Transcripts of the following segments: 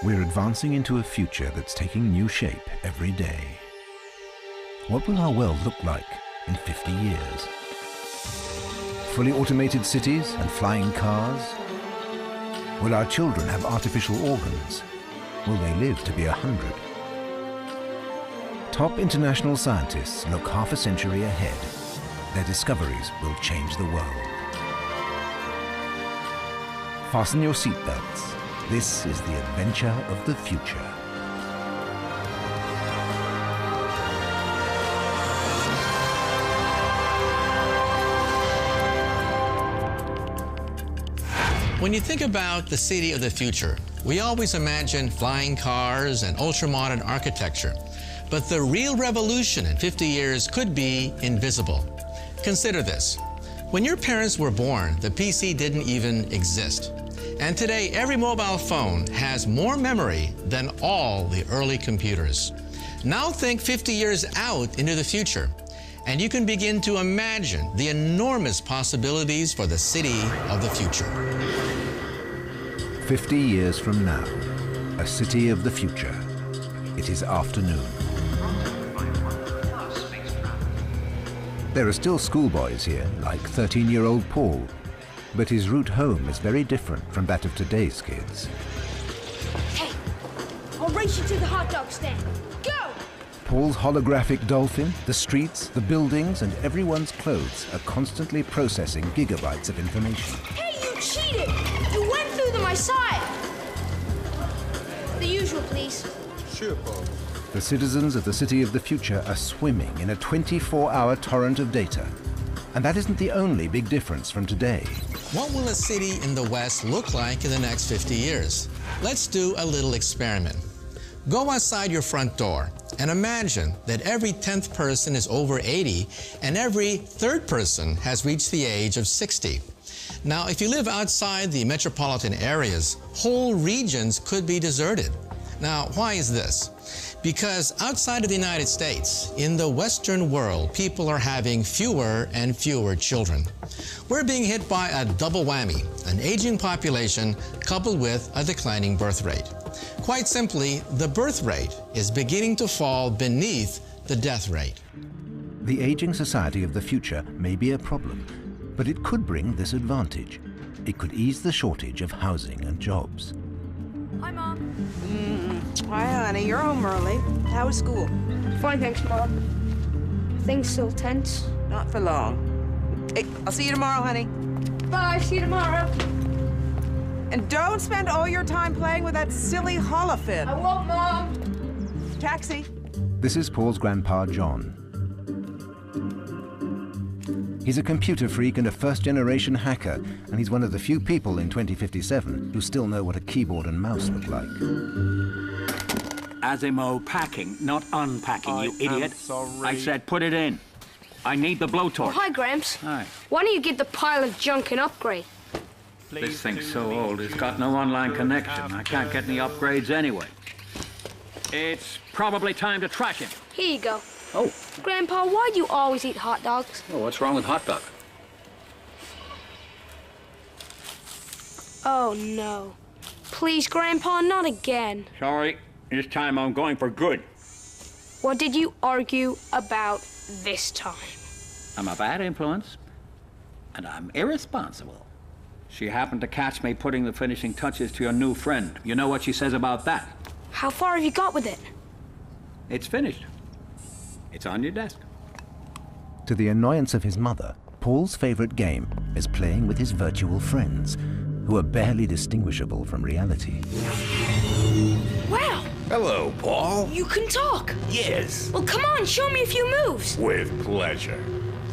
We're advancing into a future that's taking new shape every day. What will our world look like in 50 years? Fully automated cities and flying cars? Will our children have artificial organs? Will they live to be 100? Top international scientists look half a century ahead. Their discoveries will change the world. Fasten your seatbelts. This is the adventure of the future. When you think about the city of the future, we always imagine flying cars and ultra-modern architecture. But the real revolution in 50 years could be invisible. Consider this. When your parents were born, the PC didn't even exist. And today, every mobile phone has more memory than all the early computers. Now think 50 years out into the future, and you can begin to imagine the enormous possibilities for the city of the future. 50 years from now, a city of the future. It is afternoon. There are still schoolboys here, like 13-year-old Paul, but his route home is very different from that of today's kids. Hey, I'll race you to the hot dog stand. Go! Paul's holographic dolphin, the streets, the buildings, and everyone's clothes are constantly processing gigabytes of information. Hey, you cheated! You went through my side! The usual, please. Sure, Paul. The citizens of the city of the future are swimming in a 24-hour torrent of data. And that isn't the only big difference from today. What will a city in the West look like in the next 50 years? Let's do a little experiment. Go outside your front door and imagine that every 10th person is over 80 and every 3rd person has reached the age of 60. Now, if you live outside the metropolitan areas, whole regions could be deserted. Now, why is this? Because outside of the United States, in the Western world, people are having fewer and fewer children. We're being hit by a double whammy, an aging population coupled with a declining birth rate. Quite simply, the birth rate is beginning to fall beneath the death rate. The aging society of the future may be a problem, but it could bring this advantage. It could ease the shortage of housing and jobs. Hi, Mom. Hi, honey. You're home early. How was school? Fine, thanks, Mom. Things still tense. Not for long. Hey, I'll see you tomorrow, honey. Bye, see you tomorrow. And don't spend all your time playing with that silly holofin. I won't, Mom. Taxi. This is Paul's grandpa, John. He's a computer freak and a first-generation hacker, and he's one of the few people in 2057 who still know what a keyboard and mouse look like. Azimo packing, not unpacking, you idiot. Sorry. I said put it in. I need the blowtorch. Oh, hi, Gramps. Hi. Why don't you get the pile of junk and upgrade? This thing's so old, it's got no online connection. I can't get any upgrades anyway. It's probably time to trash it. Here you go. Oh. Grandpa, why do you always eat hot dogs? Oh, what's wrong with hot dog? Oh, no. Please, Grandpa, not again. Sorry, this time I'm going for good. What did you argue about this time? I'm a bad influence, and I'm irresponsible. She happened to catch me putting the finishing touches to your new friend. You know what she says about that? How far have you got with it? It's finished. It's on your desk. To the annoyance of his mother, Paul's favorite game is playing with his virtual friends, who are barely distinguishable from reality. Wow! Hello, Paul. You can talk! Yes, Well, come on, show me a few moves! with pleasure.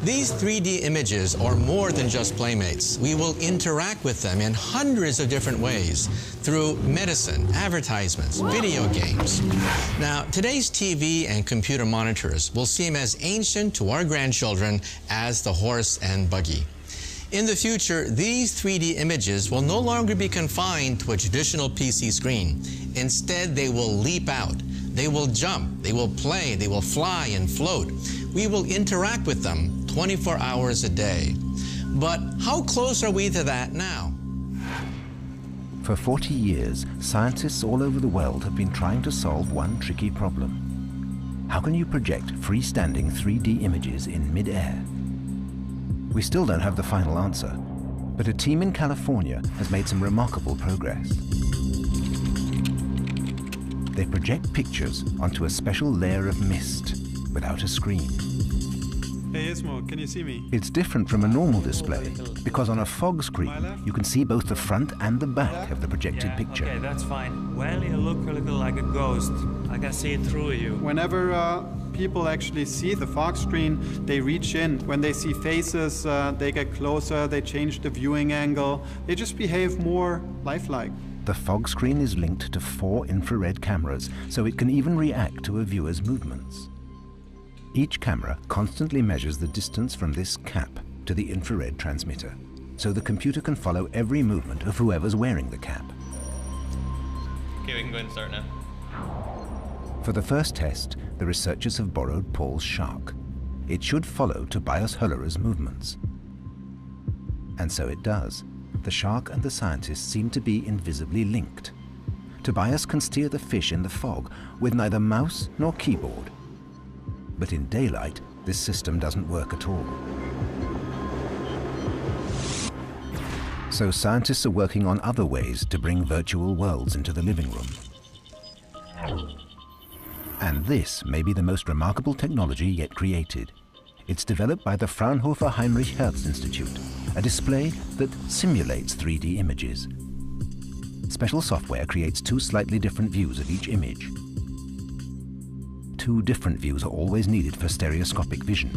These 3D images are more than just playmates. We will interact with them in hundreds of different ways through medicine, advertisements, video games. Now, today's TV and computer monitors will seem as ancient to our grandchildren as the horse and buggy. In the future, these 3D images will no longer be confined to a traditional PC screen. Instead, they will leap out. They will jump, they will play, they will fly and float. We will interact with them 24 hours a day. But how close are we to that now? For 40 years, scientists all over the world have been trying to solve one tricky problem. How can you project freestanding 3D images in mid-air? We still don't have the final answer, but a team in California has made some remarkable progress. They project pictures onto a special layer of mist without a screen. Hey Ismo, can you see me? It's different from a normal display because on a fog screen you can see both the front and the back of the projected picture. Okay, that's fine. Well, you look a little like a ghost. I can see it through you. Whenever people actually see the fog screen, they reach in. When they see faces, they get closer, they change the viewing angle. They just behave more lifelike. The fog screen is linked to 4 infrared cameras, so it can even react to a viewer's movements. Each camera constantly measures the distance from this cap to the infrared transmitter, so the computer can follow every movement of whoever's wearing the cap. Okay, we can go ahead and start now. For the first test, the researchers have borrowed Paul's shark. It should follow Tobias Höllerer's movements. And so it does. The shark and the scientists seem to be invisibly linked. Tobias can steer the fish in the fog with neither mouse nor keyboard. But in daylight, this system doesn't work at all. So scientists are working on other ways to bring virtual worlds into the living room. And this may be the most remarkable technology yet created. It's developed by the Fraunhofer Heinrich Hertz Institute, a display that simulates 3D images. Special software creates 2 slightly different views of each image. 2 different views are always needed for stereoscopic vision.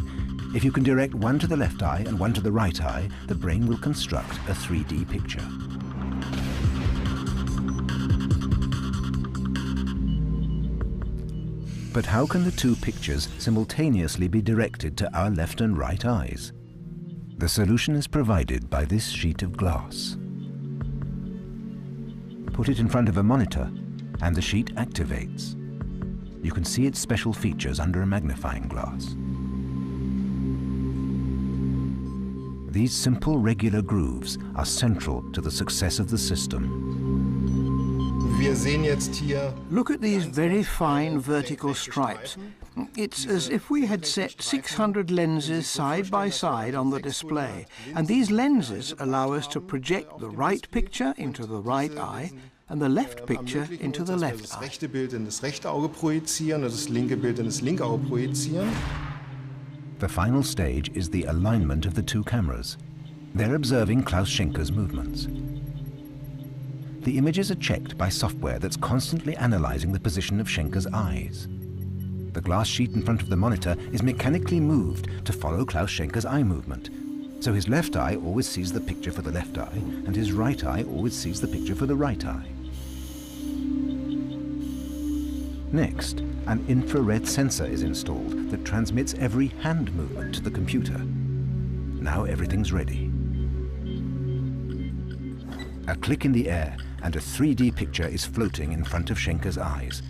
If you can direct one to the left eye and one to the right eye, the brain will construct a 3D picture. But how can the 2 pictures simultaneously be directed to our left and right eyes? The solution is provided by this sheet of glass. Put it in front of a monitor, and the sheet activates. You can see its special features under a magnifying glass. These simple regular grooves are central to the success of the system. Look at these very fine vertical stripes. It's as if we had set 600 lenses side by side on the display, and these lenses allow us to project the right picture into the right eye and the left picture into the left eye. The final stage is the alignment of the 2 cameras. They're observing Klaus Schenker's movements. The images are checked by software that's constantly analyzing the position of Schenker's eyes. The glass sheet in front of the monitor is mechanically moved to follow Klaus Schenker's eye movement. So his left eye always sees the picture for the left eye, and his right eye always sees the picture for the right eye. Next, an infrared sensor is installed that transmits every hand movement to the computer. Now everything's ready. A click in the air, and a 3D picture is floating in front of Schenker's eyes.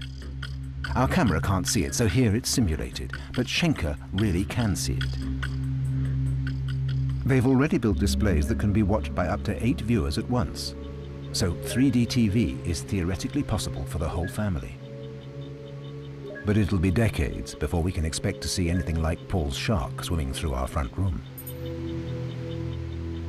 Our camera can't see it, so here it's simulated, but Schenker really can see it. They've already built displays that can be watched by up to 8 viewers at once. So 3D TV is theoretically possible for the whole family. But it'll be decades before we can expect to see anything like Paul's shark swimming through our front room.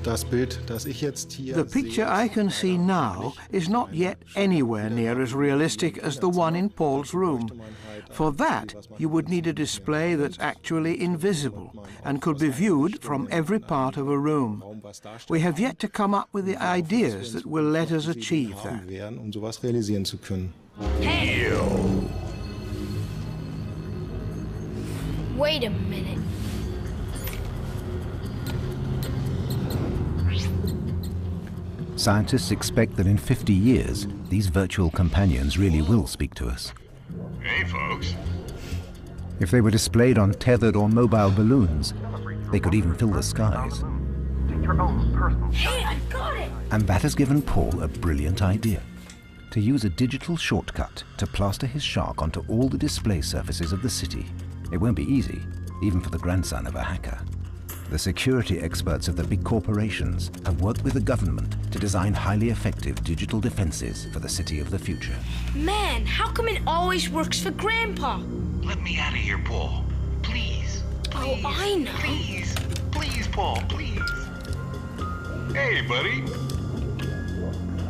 The picture I can see now is not yet anywhere near as realistic as the one in Paul's room. For that, you would need a display that's actually invisible and could be viewed from every part of a room. We have yet to come up with the ideas that will let us achieve that. Hey! Wait a minute. Scientists expect that in 50 years, these virtual companions really will speak to us. Hey, folks. If they were displayed on tethered or mobile balloons, they could even fill the skies. Hey, I got it! And that has given Paul a brilliant idea: to use a digital shortcut to plaster his shark onto all the display surfaces of the city. It won't be easy, even for the grandson of a hacker. The security experts of the big corporations have worked with the government to design highly effective digital defenses for the city of the future. Man, how come it always works for Grandpa? Let me out of here, Paul. Please. Oh, I know. Please. Please, Paul, please. Hey, buddy.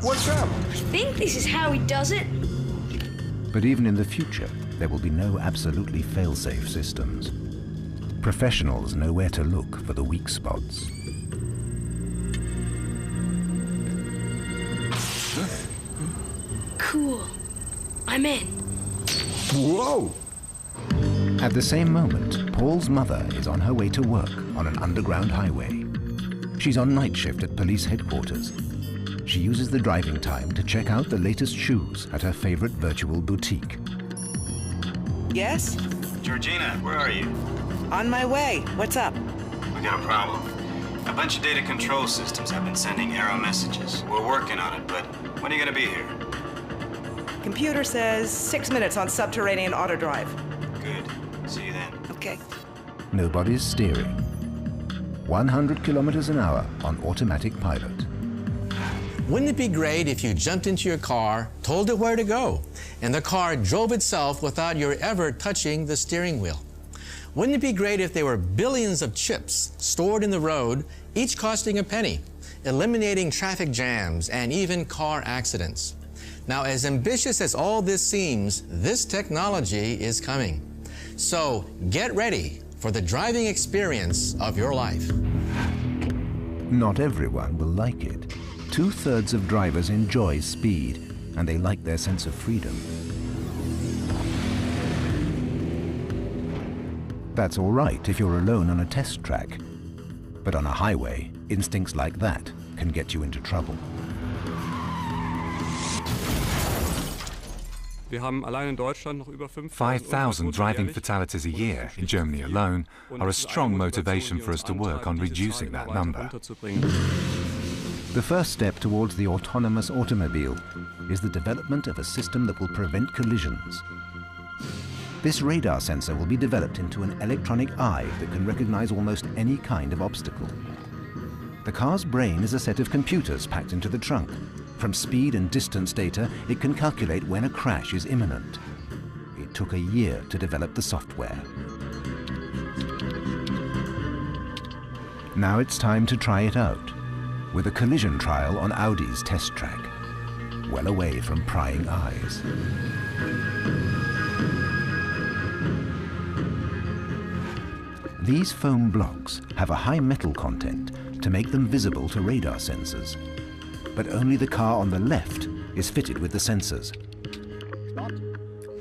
What's up? I think this is how he does it. But even in the future, there will be no absolutely fail-safe systems. Professionals know where to look for the weak spots. Cool. I'm in. Whoa! At the same moment, Paul's mother is on her way to work on an underground highway. She's on night shift at police headquarters. She uses the driving time to check out the latest shoes at her favorite virtual boutique. Yes? Georgina, where are you? On my way. What's up? We got a problem. A bunch of data control systems have been sending error messages. We're working on it, but when are you gonna be here? Computer says 6 minutes on subterranean auto drive. Good. See you then. Okay. Nobody's steering. 100 kilometers an hour on automatic pilot. Wouldn't it be great if you jumped into your car, told it where to go, and the car drove itself without your ever touching the steering wheel? Wouldn't it be great if there were billions of chips stored in the road, each costing a penny, eliminating traffic jams and even car accidents? Now, as ambitious as all this seems, this technology is coming. So get ready for the driving experience of your life. Not everyone will like it. 2/3 of drivers enjoy speed, and they like their sense of freedom. That's all right if you're alone on a test track. But on a highway, instincts like that can get you into trouble. 5,000 driving fatalities a year in Germany alone are a strong motivation for us to work on reducing that number. The first step towards the autonomous automobile is the development of a system that will prevent collisions. This radar sensor will be developed into an electronic eye that can recognize almost any kind of obstacle. The car's brain is a set of computers packed into the trunk. From speed and distance data, it can calculate when a crash is imminent. It took a year to develop the software. Now it's time to try it out, with a collision trial on Audi's test track, well away from prying eyes. These foam blocks have a high metal content to make them visible to radar sensors. But only the car on the left is fitted with the sensors.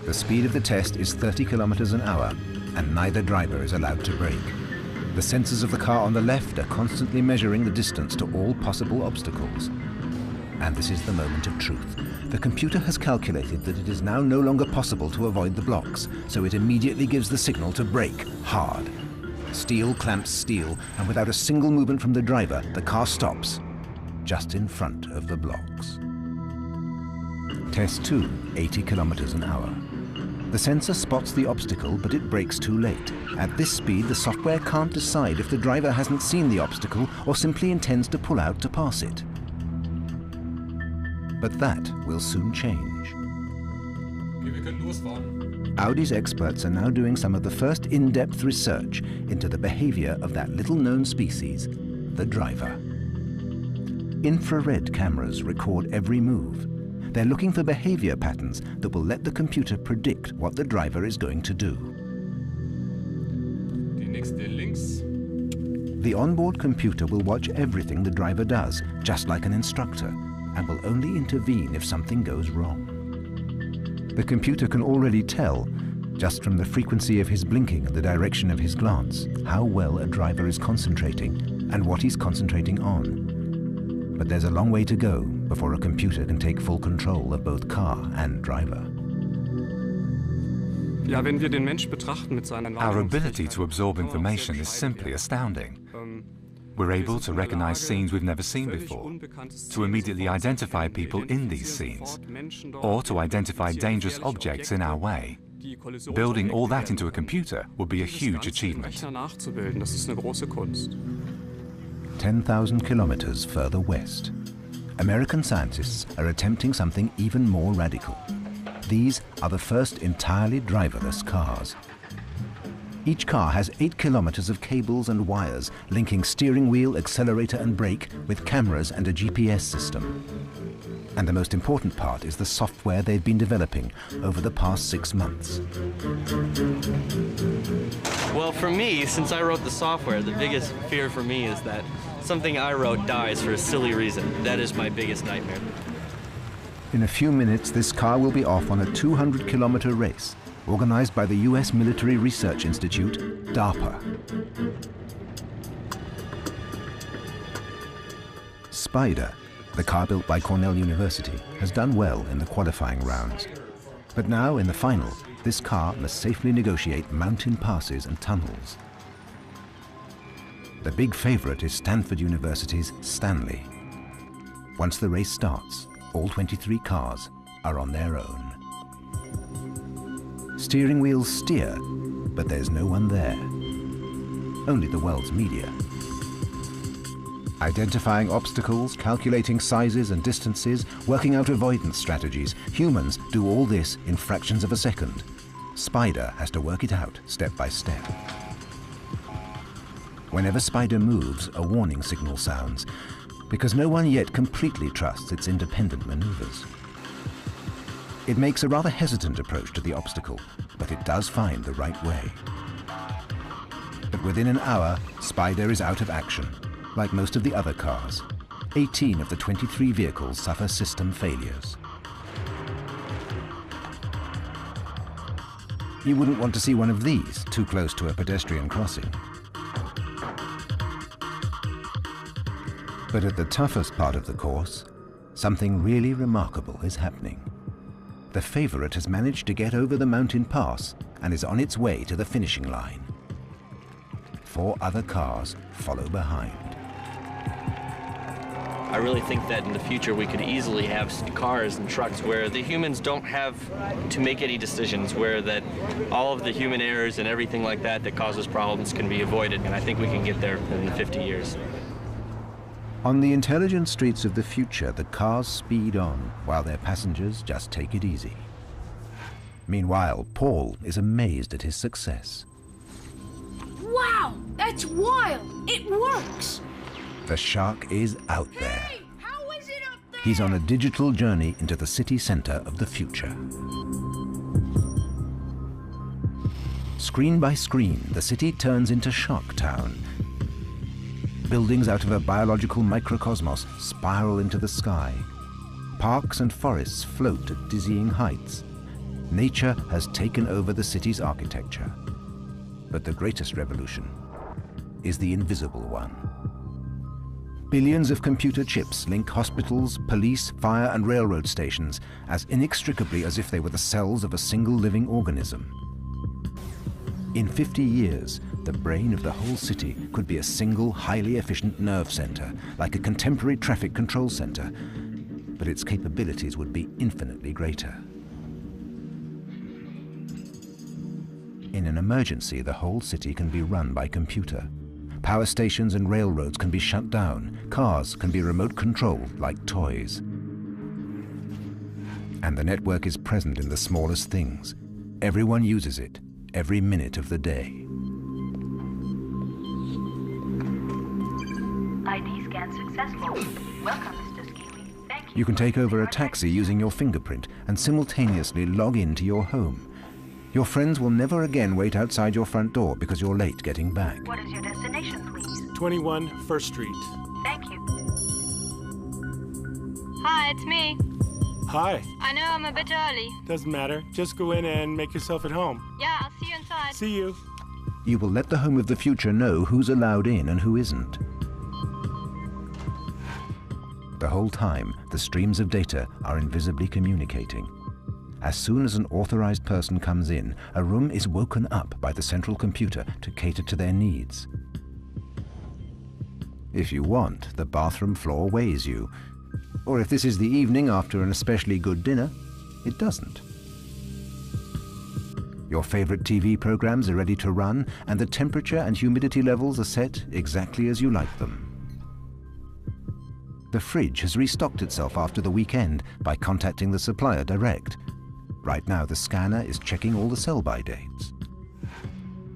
The speed of the test is 30 kilometers an hour, and neither driver is allowed to brake. The sensors of the car on the left are constantly measuring the distance to all possible obstacles. And this is the moment of truth. The computer has calculated that it is now no longer possible to avoid the blocks, so it immediately gives the signal to brake hard. Steel clamps steel, and without a single movement from the driver, the car stops, just in front of the blocks. Test 2, 80 kilometers an hour. The sensor spots the obstacle, but it brakes too late. At this speed, the software can't decide if the driver hasn't seen the obstacle or simply intends to pull out to pass it. But that will soon change. Audi's experts are now doing some of the first in-depth research into the behavior of that little-known species, the driver. Infrared cameras record every move. They're looking for behavior patterns that will let the computer predict what the driver is going to do. The onboard computer will watch everything the driver does, just like an instructor, and will only intervene if something goes wrong. The computer can already tell, just from the frequency of his blinking and the direction of his glance, how well a driver is concentrating and what he's concentrating on. But there's a long way to go before a computer can take full control of both car and driver. Our ability to absorb information is simply astounding. We're able to recognize scenes we've never seen before, to immediately identify people in these scenes, or to identify dangerous objects in our way. Building all that into a computer would be a huge achievement. 10,000 kilometers further west, American scientists are attempting something even more radical. These are the first entirely driverless cars. Each car has 8 kilometers of cables and wires linking steering wheel, accelerator and brake with cameras and a GPS system. And the most important part is the software they've been developing over the past 6 months. Well, for me, since I wrote the software, the biggest fear for me is that something I wrote dies for a silly reason. That is my biggest nightmare. In a few minutes, this car will be off on a 200-kilometer race organized by the US Military Research Institute, DARPA. Spider, the car built by Cornell University, has done well in the qualifying rounds. But now, in the final, this car must safely negotiate mountain passes and tunnels. The big favorite is Stanford University's Stanley. Once the race starts, all 23 cars are on their own. Steering wheels steer, but there's no one there. Only the world's media. Identifying obstacles, calculating sizes and distances, working out avoidance strategies. Humans do all this in fractions of a second. Spider has to work it out step by step. Whenever Spider moves, a warning signal sounds, because no one yet completely trusts its independent maneuvers. It makes a rather hesitant approach to the obstacle, but it does find the right way. But within an hour, Spider is out of action, like most of the other cars. 18 of the 23 vehicles suffer system failures. You wouldn't want to see one of these too close to a pedestrian crossing. But at the toughest part of the course, something really remarkable is happening. The favorite has managed to get over the mountain pass and is on its way to the finishing line. 4 other cars follow behind. I really think that in the future we could easily have cars and trucks where the humans don't have to make any decisions, where that all of the human errors and everything like that that causes problems can be avoided. And I think we can get there in 50 years. On the intelligent streets of the future, the cars speed on while their passengers just take it easy. Meanwhile, Paul is amazed at his success. Wow, that's wild. It works. The shark is out there. He's on a digital journey into the city center of the future. Screen by screen, the city turns into Shark Town. Buildings out of a biological microcosmos spiral into the sky. Parks and forests float at dizzying heights. Nature has taken over the city's architecture. But the greatest revolution is the invisible one. Billions of computer chips link hospitals, police, fire and railroad stations as inextricably as if they were the cells of a single living organism. In 50 years, the brain of the whole city could be a single, highly efficient nerve center, like a contemporary traffic control center, but its capabilities would be infinitely greater. In an emergency, the whole city can be run by computer. Power stations and railroads can be shut down. Cars can be remote controlled like toys. And the network is present in the smallest things. Everyone uses it, every minute of the day. ID scan successful. Welcome, Mr. Skeely. Thank you. You can take over a taxi using your fingerprint and simultaneously log into your home. Your friends will never again wait outside your front door because you're late getting back. What is your destination, please? 21 First Street. Thank you. Hi, it's me. Hi. I know I'm a bit early. Doesn't matter. Just go in and make yourself at home. Yeah, I'll see you inside. See you. You will let the home of the future know who's allowed in and who isn't. The whole time, the streams of data are invisibly communicating. As soon as an authorized person comes in, a room is woken up by the central computer to cater to their needs. If you want, the bathroom floor weighs you. Or if this is the evening after an especially good dinner, it doesn't. Your favorite TV programs are ready to run, and the temperature and humidity levels are set exactly as you like them. The fridge has restocked itself after the weekend by contacting the supplier direct. Right now, the scanner is checking all the sell-by dates.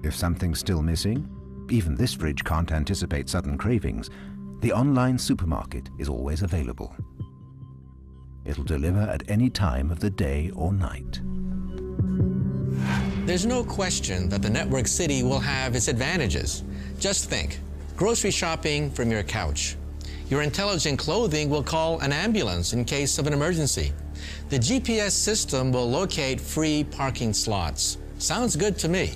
If something's still missing, even this fridge can't anticipate sudden cravings, the online supermarket is always available. It'll deliver at any time of the day or night. There's no question that the network city will have its advantages. Just think, grocery shopping from your couch. Your intelligent clothing will call an ambulance in case of an emergency. The GPS system will locate free parking slots. Sounds good to me.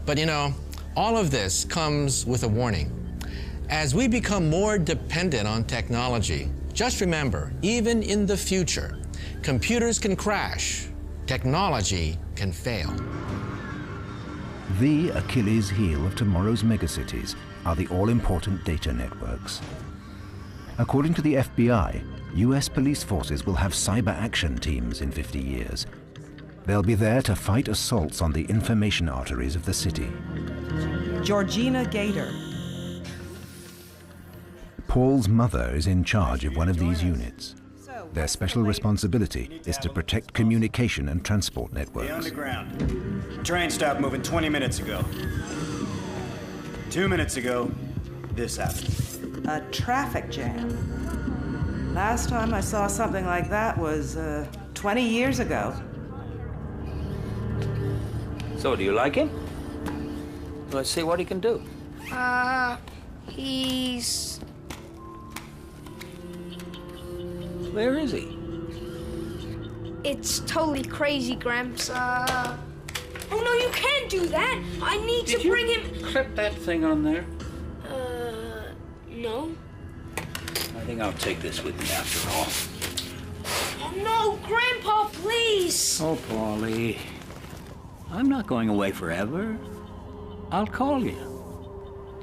But you know, all of this comes with a warning. As we become more dependent on technology, just remember, even in the future, computers can crash, technology can fail. The Achilles heel of tomorrow's megacities are the all-important data networks. According to the FBI, US police forces will have cyber action teams in 50 years. They'll be there to fight assaults on the information arteries of the city. Georgina Gator. Paul's mother is in charge of one of these units. Their special responsibility is to protect communication and transport networks. The underground. Train stopped moving 20 minutes ago. 2 minutes ago, this happened. A traffic jam. Last time I saw something like that was 20 years ago. So, do you like him? Let's see what he can do. He's... Where is he? It's totally crazy, Gramps. Oh, no, you can't do that. I need to bring him... Clip that thing on there? No. I think I'll take this with me after all. Oh, no, Grandpa, please. Oh, Paulie. I'm not going away forever. I'll call you.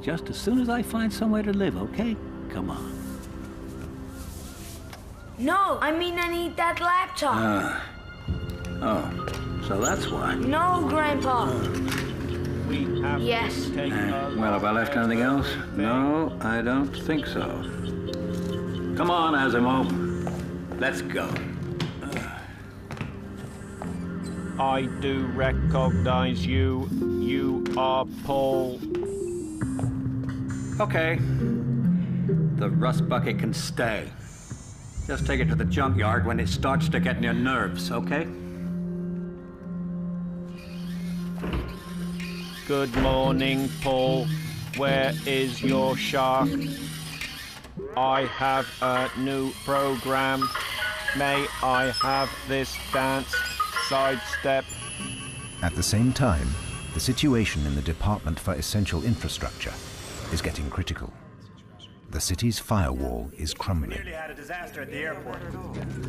Just as soon as I find somewhere to live, okay? Come on. No, I mean I need that laptop. Oh, so that's why. No, Grandpa. Yes. Well, have I left anything else? No, I don't think so. Come on, Asimov. Let's go. I do recognize you. You are Paul. Okay. The rust bucket can stay. Just take it to the junkyard when it starts to get in your nerves, okay? Good morning, Paul. Where is your shark? I have a new program. May I have this dance? Sidestep. At the same time, the situation in the Department for Essential Infrastructure is getting critical. The city's firewall is crumbling. We nearly had a disaster at the airport.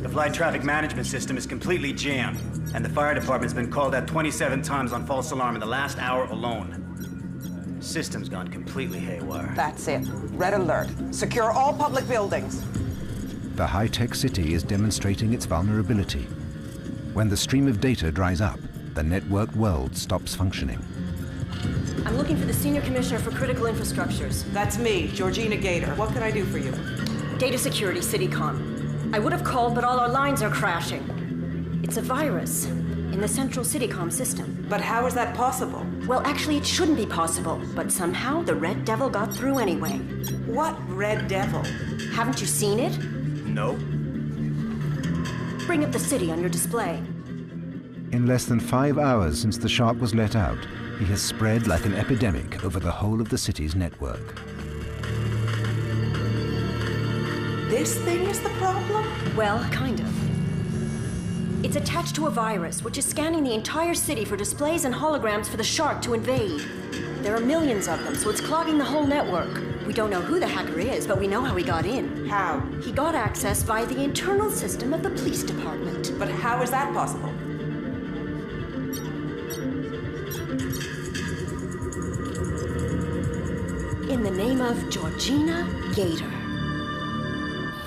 The flight traffic management system is completely jammed, and the fire department's been called out 27 times on false alarm in the last hour alone. System's gone completely haywire. That's it. Red alert. Secure all public buildings. The high-tech city is demonstrating its vulnerability. When the stream of data dries up, the networked world stops functioning. I'm looking for the Senior Commissioner for Critical Infrastructures. That's me, Georgina Gator. What can I do for you? Data Security, CityCom. I would have called, but all our lines are crashing. It's a virus in the central CityCom system. But how is that possible? Well, actually, it shouldn't be possible, but somehow the Red Devil got through anyway. What Red Devil? Haven't you seen it? No. Bring up the city on your display. In less than 5 hours since the shark was let out, he has spread like an epidemic over the whole of the city's network. This thing is the problem? Well, kind of. It's attached to a virus, which is scanning the entire city for displays and holograms for the shark to invade. There are millions of them, so it's clogging the whole network. We don't know who the hacker is, but we know how he got in. How? He got access via the internal system of the police department. But how is that possible? In the name of Georgina Gator.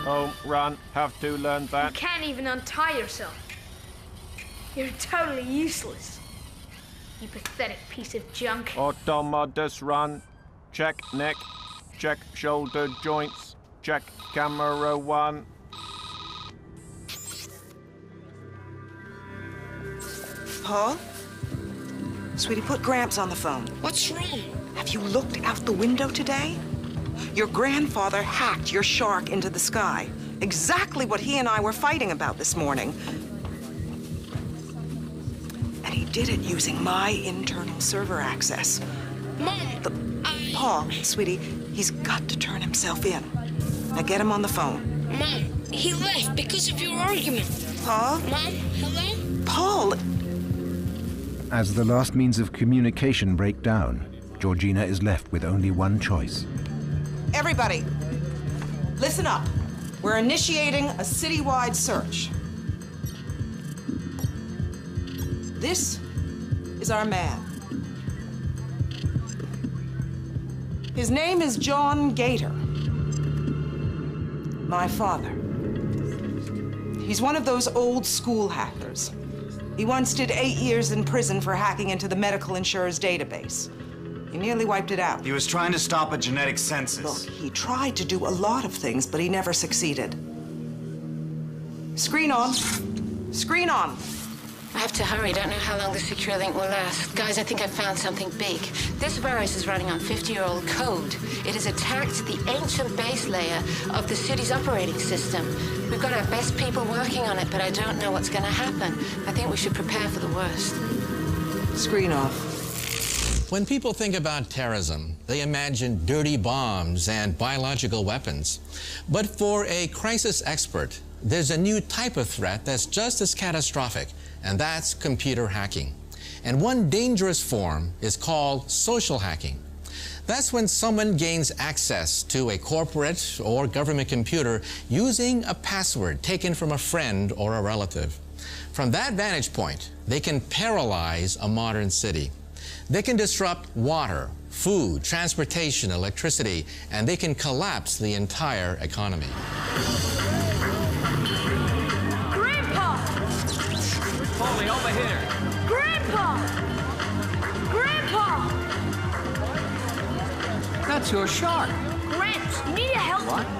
Oh, run. Have to learn that. You can't even untie yourself. You're totally useless. You pathetic piece of junk. Automatus run. Check neck. Check shoulder joints. Check camera 1. Paul? Sweetie, put Gramps on the phone. What's wrong? Have you looked out the window today? Your grandfather hacked your shark into the sky. Exactly what he and I were fighting about this morning. And he did it using my internal server access. Mom, Paul, sweetie, he's got to turn himself in. Now get him on the phone. Mom, he left because of your argument. Paul? Mom, hello? Paul! As the last means of communication break down, Georgina is left with only one choice. Everybody, listen up. We're initiating a citywide search. This is our man. His name is John Gator. My father. He's one of those old school hackers. He once did 8 years in prison for hacking into the medical insurer's database. He nearly wiped it out. He was trying to stop a genetic census. Look, he tried to do a lot of things, but he never succeeded. Screen on. Screen on. I have to hurry. Don't know how long the secure link will last. Guys, I think I found something big. This virus is running on 50-year-old code. It has attacked the ancient base layer of the city's operating system. We've got our best people working on it, but I don't know what's going to happen. I think we should prepare for the worst. Screen off. When people think about terrorism, they imagine dirty bombs and biological weapons. But for a crisis expert, there's a new type of threat that's just as catastrophic, and that's computer hacking. And one dangerous form is called social hacking. That's when someone gains access to a corporate or government computer using a password taken from a friend or a relative. From that vantage point, they can paralyze a modern city. They can disrupt water, food, transportation, electricity, and they can collapse the entire economy. Grandpa! Paulie, over here. Grandpa! Grandpa! That's your shark. Gramps, you need to help What? me.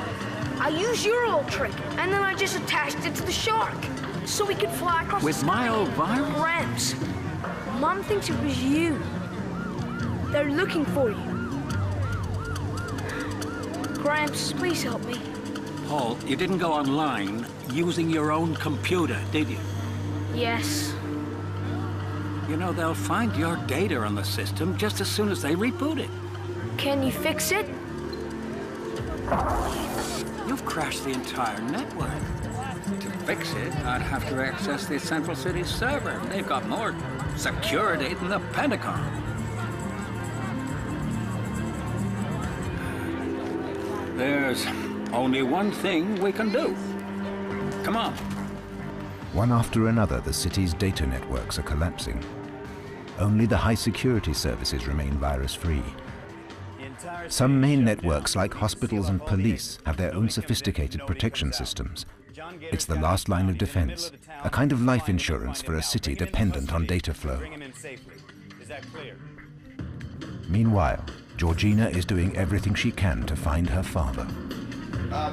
I used your old trick, and then I just attached it to the shark, so we could fly across With the my sky. old virus? Gramps, Mom thinks it was you. They're looking for you. Gramps, please help me. Paul, you didn't go online using your own computer, did you? Yes. You know, they'll find your data on the system just as soon as they reboot it. Can you fix it? You've crashed the entire network. To fix it, I'd have to access the Central City server. They've got more security than the Pentagon. There's only one thing we can do. Come on. One after another, the city's data networks are collapsing. Only the high-security services remain virus-free. Some main networks, like hospitals and police, have their own sophisticated protection systems. It's the last line of defense, a kind of life insurance for a city dependent on data flow. Meanwhile, Georgina is doing everything she can to find her father.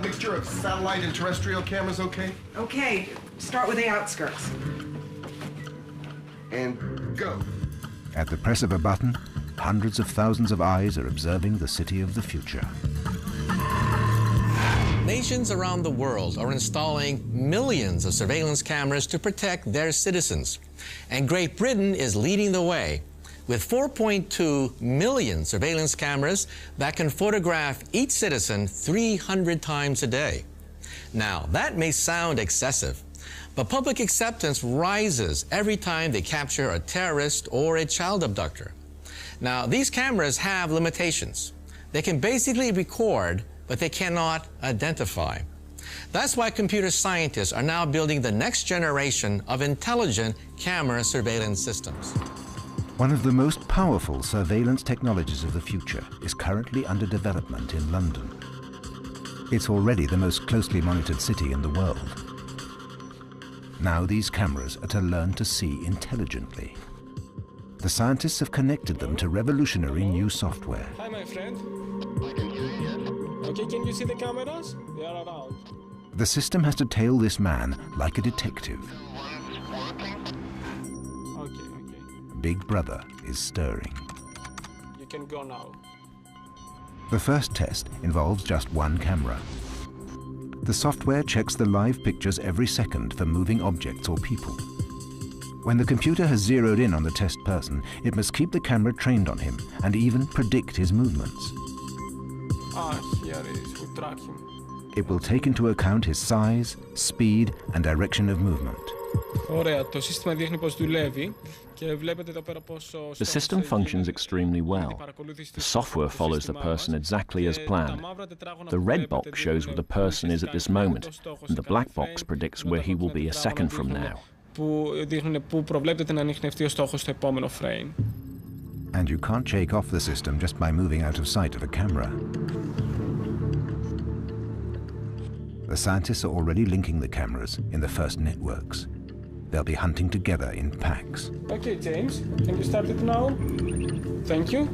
Mixture of satellite and terrestrial cameras, okay? Okay, start with the outskirts. And go. At the press of a button, hundreds of thousands of eyes are observing the city of the future. Nations around the world are installing millions of surveillance cameras to protect their citizens. And Great Britain is leading the way with 4.2 million surveillance cameras that can photograph each citizen 300 times a day. Now, that may sound excessive, but public acceptance rises every time they capture a terrorist or a child abductor. Now, these cameras have limitations. They can basically record, but they cannot identify. That's why computer scientists are now building the next generation of intelligent camera surveillance systems. One of the most powerful surveillance technologies of the future is currently under development in London. It's already the most closely monitored city in the world. Now these cameras are to learn to see intelligently. The scientists have connected them to revolutionary new software. Hi, my friend. Okay, can you see the cameras? They are around. The system has to tail this man like a detective. Okay. Big Brother is stirring. You can go now. The first test involves just one camera. The software checks the live pictures every second for moving objects or people. When the computer has zeroed in on the test person, it must keep the camera trained on him and even predict his movements. Here it is. We track him. It will take into account his size, speed, and direction of movement. The system functions extremely well. The software follows the person exactly as planned. The red box shows where the person is at this moment, and the black box predicts where he will be a second from now. And you can't shake off the system just by moving out of sight of a camera. The scientists are already linking the cameras in the first networks. They'll be hunting together in packs. Okay, James, can you start it now? Thank you.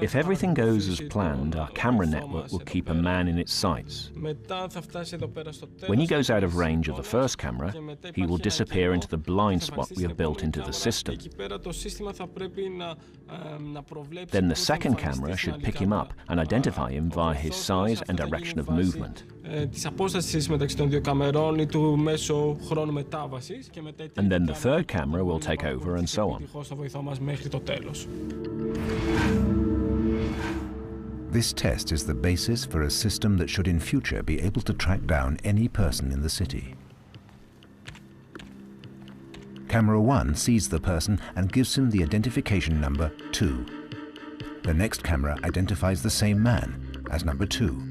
If everything goes as planned, our camera network will keep a man in its sights. When he goes out of range of the first camera, he will disappear into the blind spot we have built into the system. Then the second camera should pick him up and identify him via his size and direction of movement. And then the third camera will take over, and so on. This test is the basis for a system that should in future be able to track down any person in the city. Camera 1 sees the person and gives him the identification number 2. The next camera identifies the same man as number 2.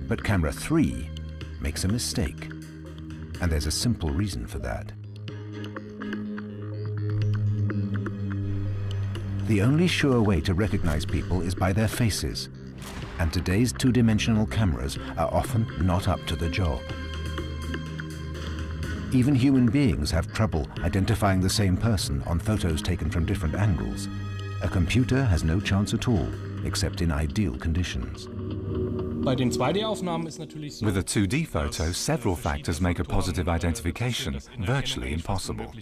But camera 3 makes a mistake, and there's a simple reason for that. The only sure way to recognize people is by their faces, and today's two-dimensional cameras are often not up to the job. Even human beings have trouble identifying the same person on photos taken from different angles. A computer has no chance at all, except in ideal conditions. With a 2D photo, several factors make a positive identification virtually impossible.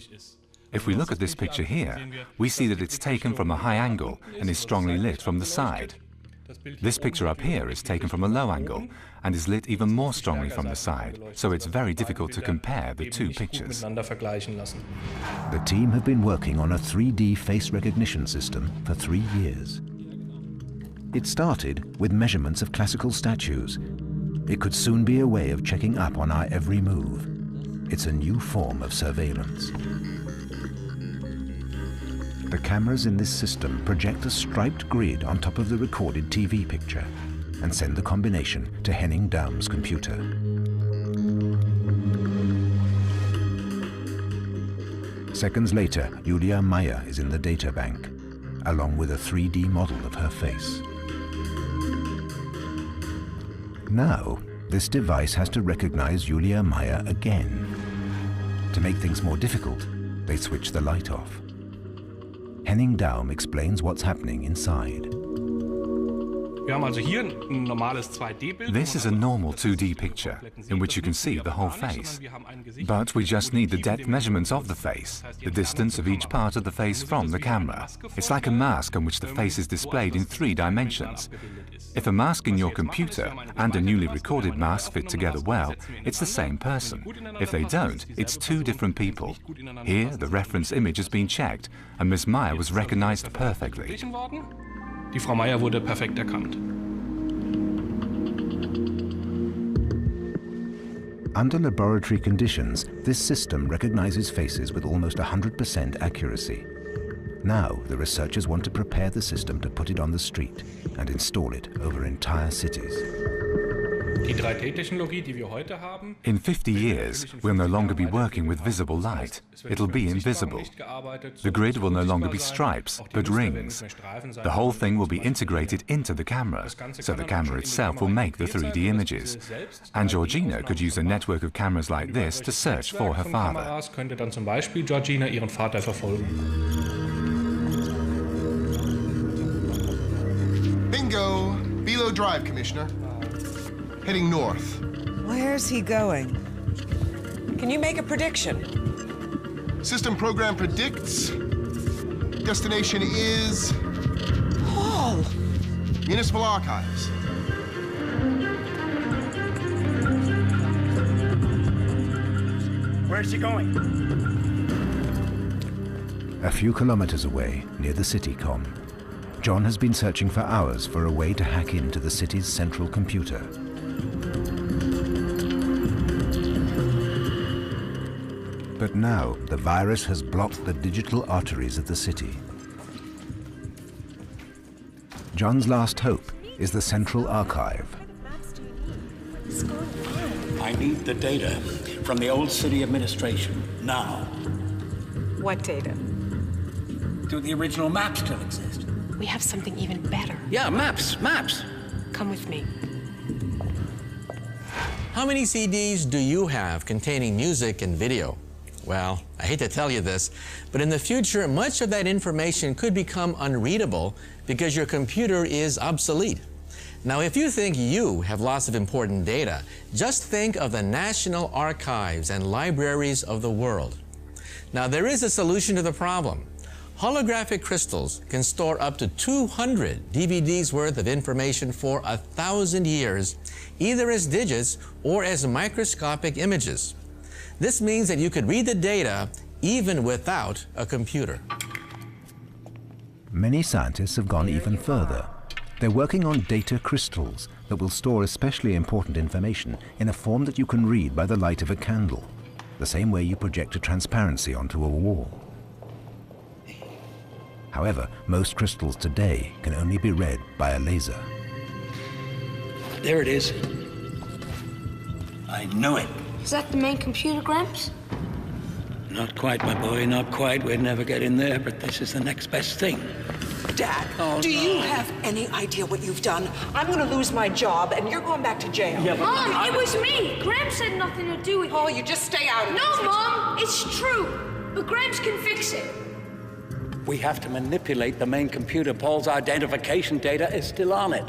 If we look at this picture here, we see that it's taken from a high angle and is strongly lit from the side. This picture up here is taken from a low angle and is lit even more strongly from the side, so it's very difficult to compare the two pictures. The team have been working on a 3D face recognition system for 3 years. It started with measurements of classical statues. It could soon be a way of checking up on our every move. It's a new form of surveillance. The cameras in this system project a striped grid on top of the recorded TV picture and send the combination to Henning Daum's computer. Seconds later, Julia Meyer is in the data bank, along with a 3D model of her face. Now, this device has to recognize Julia Meyer again. To make things more difficult, they switch the light off. Henning Daum explains what's happening inside. This is a normal 2D picture, in which you can see the whole face. But we just need the depth measurements of the face, the distance of each part of the face from the camera. It's like a mask on which the face is displayed in 3 dimensions. If a mask in your computer and a newly recorded mask fit together well, it's the same person. If they don't, it's 2 different people. Here, the reference image has been checked, and Miss Meyer was recognized perfectly. Die Frau Meyer wurde perfekt erkannt. Under laboratory conditions, this system recognizes faces with almost 100% accuracy. Now, the researchers want to prepare the system to put it on the street and install it over entire cities. In 50 years, we'll no longer be working with visible light. It'll be invisible. The grid will no longer be stripes, but rings. The whole thing will be integrated into the camera, so the camera itself will make the 3D images. And Georgina could use a network of cameras like this to search for her father. Bingo! Below Drive, Commissioner. Heading north. Where's he going? Can you make a prediction? System program predicts. Destination is... Paul! Municipal Archives. Where's she going? A few kilometers away, near the CityCom, John has been searching for hours for a way to hack into the city's central computer. But now, the virus has blocked the digital arteries of the city. John's last hope is the Central Archive. I need the data from the old city administration, now. What data? Do the original maps still exist? We have something even better. Yeah, maps. Come with me. How many CDs do you have containing music and video? Well, I hate to tell you this, but in the future, much of that information could become unreadable because your computer is obsolete. Now, if you think you have lots of important data, just think of the national archives and libraries of the world. Now, there is a solution to the problem. Holographic crystals can store up to 200 DVDs worth of information for 1,000 years, either as digits or as microscopic images. This means that you could read the data even without a computer. Many scientists have gone even further. They're working on data crystals that will store especially important information in a form that you can read by the light of a candle, the same way you project a transparency onto a wall. However, most crystals today can only be read by a laser. There it is. I knew it. Is that the main computer, Gramps? Not quite, my boy, not quite. We'd never get in there, but this is the next best thing. Dad, do you have any idea what you've done? I'm gonna lose my job, and you're going back to jail. Yeah, but Mom, it was me. Gramps had nothing to do with it. Paul, you just stay out of it. No, Mom, it's true. But Gramps can fix it. We have to manipulate the main computer. Paul's identification data is still on it.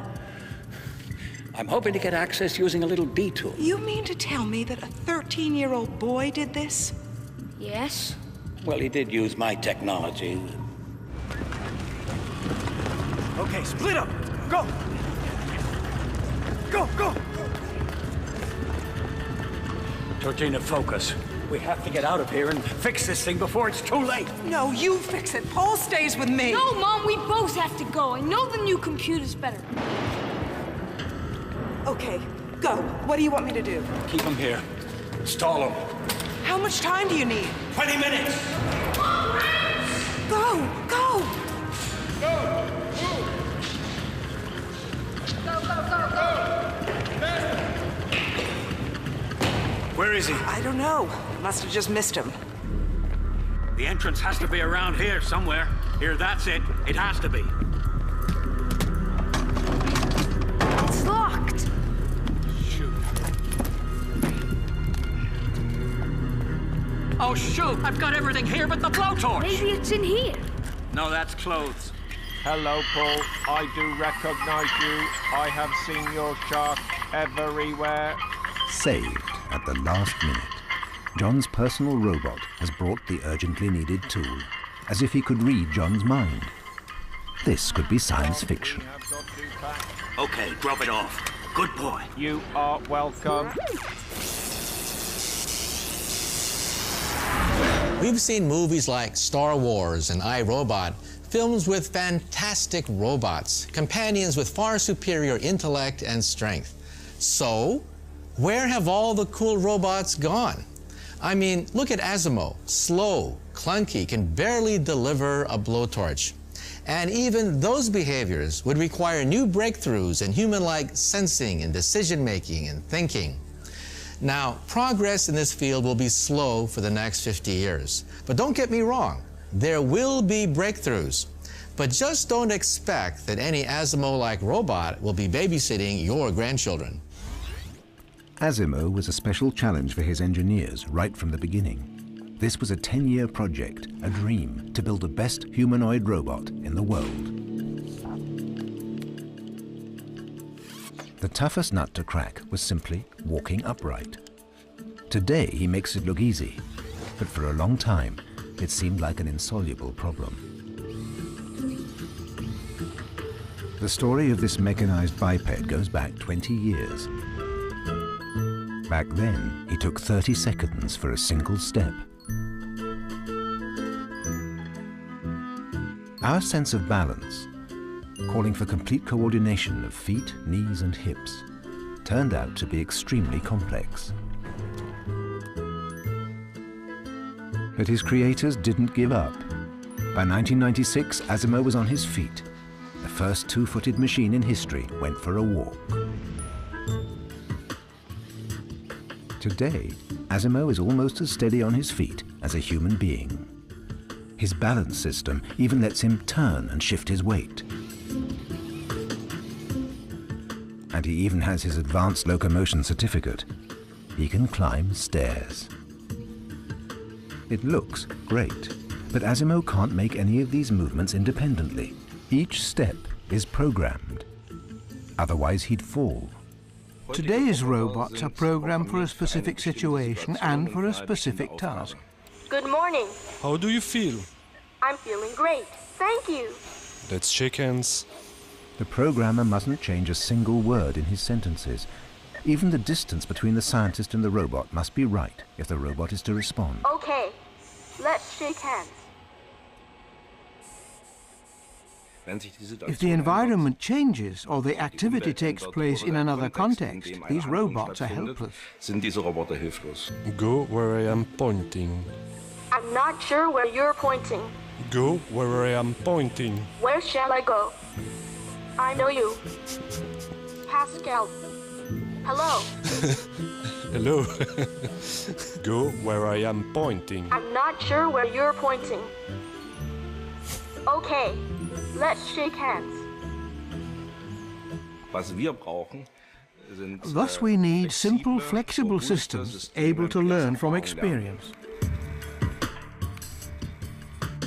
I'm hoping to get access using a little detour. You mean to tell me that a 13-year-old boy did this? Yes. Well, he did use my technology. Okay, split up! Go! Go! Georgina, focus. We have to get out of here and fix this thing before it's too late. No, you fix it. Paul stays with me. No, Mom, we both have to go. I know the new computer's better. Okay, go. What do you want me to do? Keep him here. Stall him. How much time do you need? 20 minutes! Go! Go! Where is he? I don't know. Must have just missed him. The entrance has to be around here somewhere. Here, that's it. It has to be. It's locked. Shoot. Oh, shoot! I've got everything here but the blowtorch! Maybe it's in here. No, that's clothes. Hello, Paul. I do recognize you. I have seen your chart everywhere. Saved at the last minute. John's personal robot has brought the urgently needed tool, as if he could read John's mind. This could be science fiction. Okay, drop it off. Good boy. You are welcome. We've seen movies like Star Wars and I, Robot, films with fantastic robots, companions with far superior intellect and strength. So, where have all the cool robots gone? I mean, look at Asimo, slow, clunky, can barely deliver a blowtorch. And even those behaviors would require new breakthroughs in human-like sensing and decision-making and thinking. Now, progress in this field will be slow for the next 50 years. But don't get me wrong, there will be breakthroughs. But just don't expect that any Asimov-like robot will be babysitting your grandchildren. Asimov was a special challenge for his engineers right from the beginning. This was a 10-year project, a dream, to build the best humanoid robot in the world. The toughest nut to crack was simply walking upright. Today he makes it look easy, but for a long time it seemed like an insoluble problem. The story of this mechanized biped goes back 20 years. Back then, he took 30 seconds for a single step. Our sense of balance, calling for complete coordination of feet, knees, and hips, turned out to be extremely complex. But his creators didn't give up. By 1996, Asimov was on his feet. The first two-footed machine in history went for a walk. Today, Asimov is almost as steady on his feet as a human being. His balance system even lets him turn and shift his weight. And he even has his advanced locomotion certificate. He can climb stairs. It looks great, but Asimov can't make any of these movements independently. Each step is programmed. Otherwise, he'd fall. Today's robots are programmed for a specific situation and for a specific task. Good morning. How do you feel? I'm feeling great. Thank you. Let's shake hands. The programmer mustn't change a single word in his sentences. Even the distance between the scientist and the robot must be right if the robot is to respond. Okay, let's shake hands. If the environment changes or the activity takes place in another context, these robots are helpless. Go where I am pointing. I'm not sure where you're pointing. Go where I am pointing. Where shall I go? I know you. Pascal. Hello. Hello. Go where I am pointing. I'm not sure where you're pointing. Okay, let's shake hands. Thus we need simple, flexible systems able to learn from experience.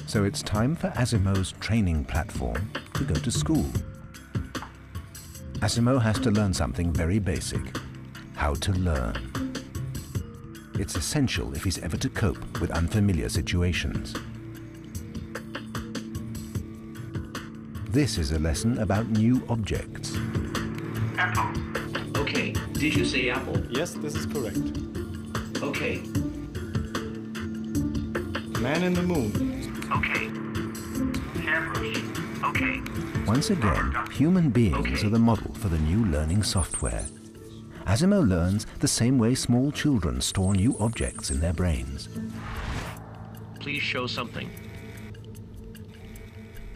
So it's time for Asimov's training platform to go to school. Asimov has to learn something very basic: how to learn. It's essential if he's ever to cope with unfamiliar situations. This is a lesson about new objects. Apple. Okay, did you say apple? Yes, this is correct. Okay. Man in the moon. Okay. Hairbrush. Okay. Once again, human beings are the model for the new learning software. Asimov learns the same way small children store new objects in their brains. Please show something.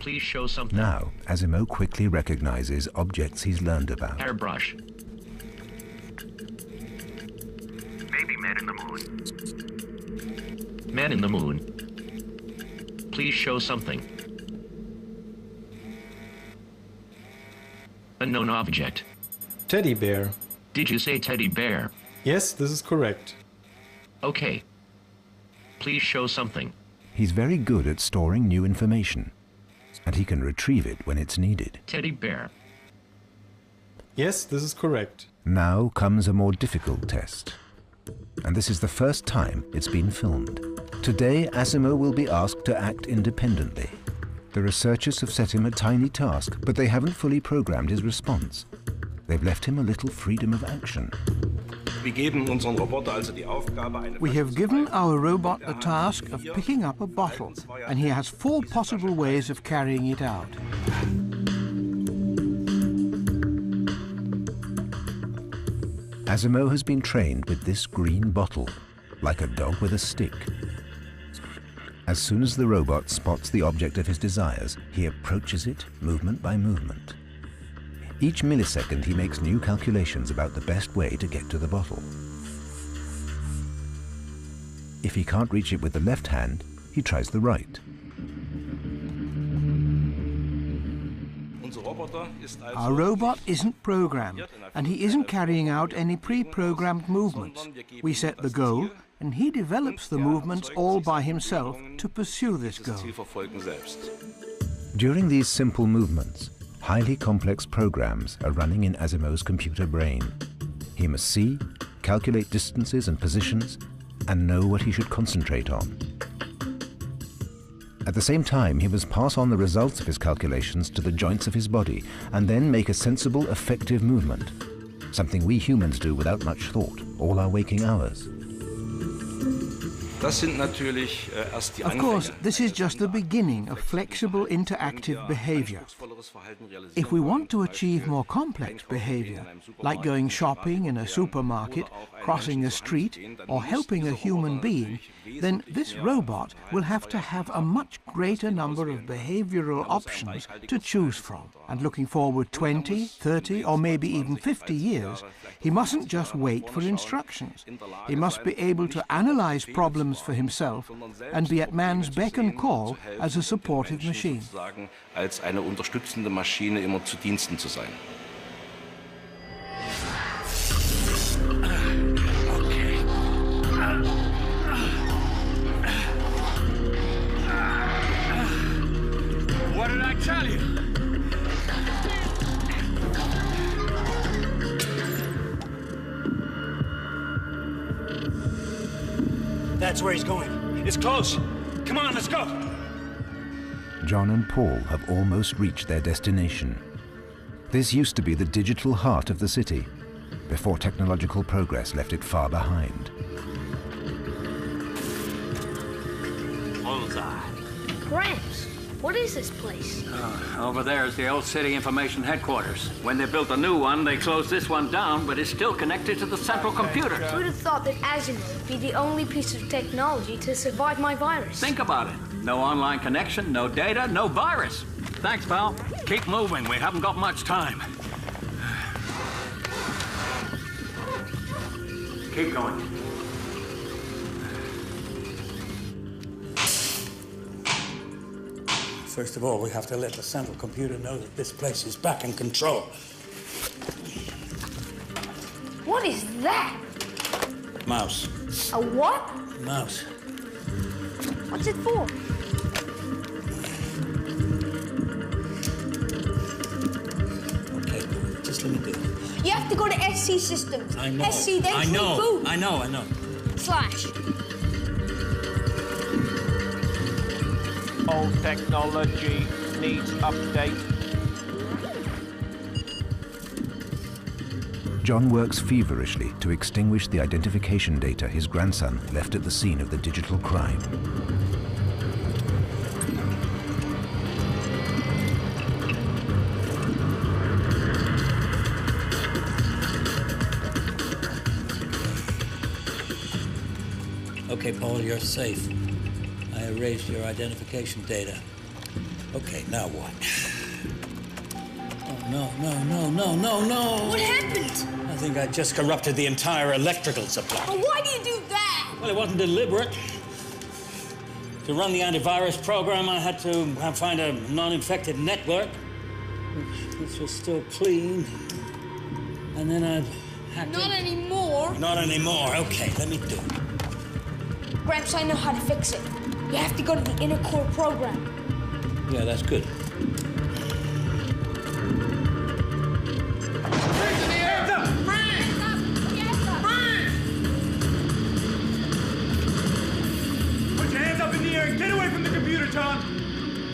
Please show something. Now, Asimov quickly recognizes objects he's learned about. Hairbrush. Maybe man in the moon. Man in the moon. Please show something. Unknown object. Teddy bear. Did you say teddy bear? Yes, this is correct. Okay. Please show something. He's very good at storing new information, and he can retrieve it when it's needed. Teddy bear. Yes, this is correct. Now comes a more difficult test. And this is the first time it's been filmed. Today, Asimov will be asked to act independently. The researchers have set him a tiny task, but they haven't fully programmed his response. They've left him a little freedom of action. We have given our robot the task of picking up a bottle, and he has 4 possible ways of carrying it out. Asimov has been trained with this green bottle, like a dog with a stick. As soon as the robot spots the object of his desires, he approaches it movement by movement. Each millisecond, he makes new calculations about the best way to get to the bottle. If he can't reach it with the left hand, he tries the right. Our robot isn't programmed, and he isn't carrying out any pre-programmed movements. We set the goal, and he develops the movements all by himself to pursue this goal. During these simple movements, highly complex programs are running in Asimov's computer brain. He must see, calculate distances and positions, and know what he should concentrate on. At the same time, he must pass on the results of his calculations to the joints of his body and then make a sensible, effective movement, something we humans do without much thought all our waking hours. Of course, this is just the beginning of flexible interactive behavior. If we want to achieve more complex behavior, like going shopping in a supermarket, crossing a street, or helping a human being, then this robot will have to have a much greater number of behavioral options to choose from. And looking forward 20, 30, or maybe even 50 years, he mustn't just wait for instructions. He must be able to analyze problems for himself and be at man's beck and call as a supportive machine. Als eine unterstützende Maschine immer zu Diensten zu sein. What did I tell you? That's where he's going. It's close. Come on, let's go. John and Paul have almost reached their destination. This used to be the digital heart of the city, before technological progress left it far behind. Bullseye. Gramps, what is this place? Over there is the old city information headquarters. When they built a new one, they closed this one down, but it's still connected to the central computer. Who'd have thought that Asimov would be the only piece of technology to survive my virus? Think about it. No online connection, no data, no virus. Thanks, pal. Keep moving. We haven't got much time. Keep going. First of all, we have to let the central computer know that this place is back in control. What is that? Mouse. A what? Mouse. What's it for? Okay, just let me do it. You have to go to SC Systems. I know. SC, then I know. food. I know. Slash. Old technology needs update. John works feverishly to extinguish the identification data his grandson left at the scene of the digital crime. Okay, Paul, you're safe. I erased your identification data. Okay, now what? Oh, no. What happened? I think I just corrupted the entire electrical supply. Oh, why do you do that? Well, it wasn't deliberate. To run the antivirus program, I had to find a non-infected network, which was still clean. And then I hacked Not anymore. Not anymore. Okay, let me do it. Gramps, I know how to fix it. You have to go to the inner core program. Yeah, that's good.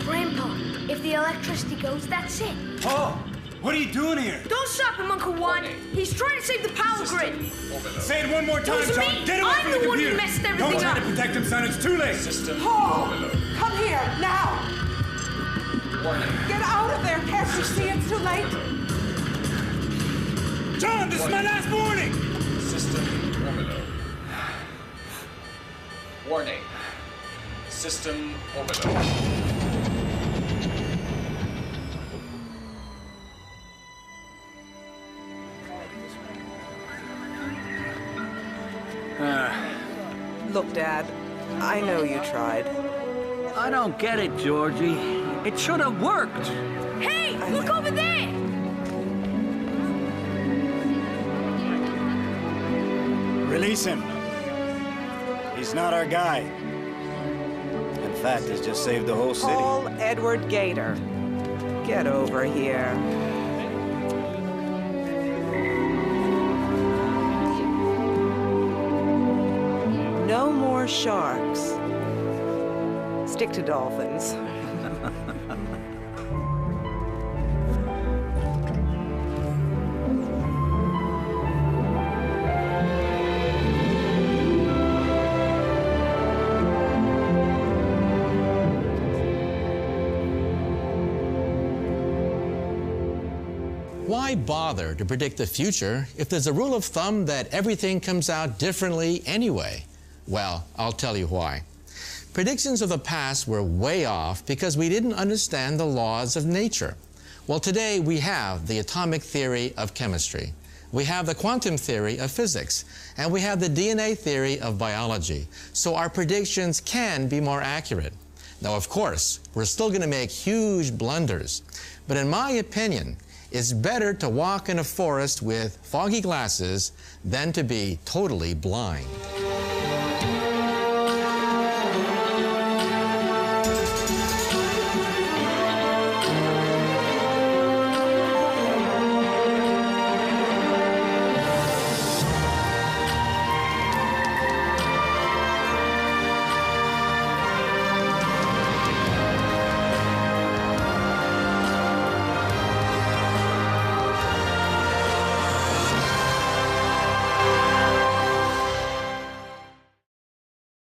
Grandpa, if the electricity goes, that's it. Paul, what are you doing here? Don't stop him, Uncle Juan. He's trying to save the power grid. Say it one more time, It was John. me. Get away I'm from the the one who computer. messed everything Don't try up. to protect him, son. It's too late. Paul, come here, now. Get out of there. Can't you see it's too late? John, this is my last warning. System overload. Warning. System orbital. Look, Dad, I know you tried. I don't get it, Georgie. It should have worked. Hey, look over there! Release him. He's not our guy. In fact, he's just saved the whole city. Paul Edward Gator. Get over here. No more sharks. Stick to dolphins. Why bother to predict the future if there's a rule of thumb that everything comes out differently anyway? Well, I'll tell you why. Predictions of the past were way off because we didn't understand the laws of nature. Well, today we have the atomic theory of chemistry. We have the quantum theory of physics, and we have the DNA theory of biology. So our predictions can be more accurate. Now, of course, we're still going to make huge blunders, but in my opinion, it's better to walk in a forest with foggy glasses than to be totally blind.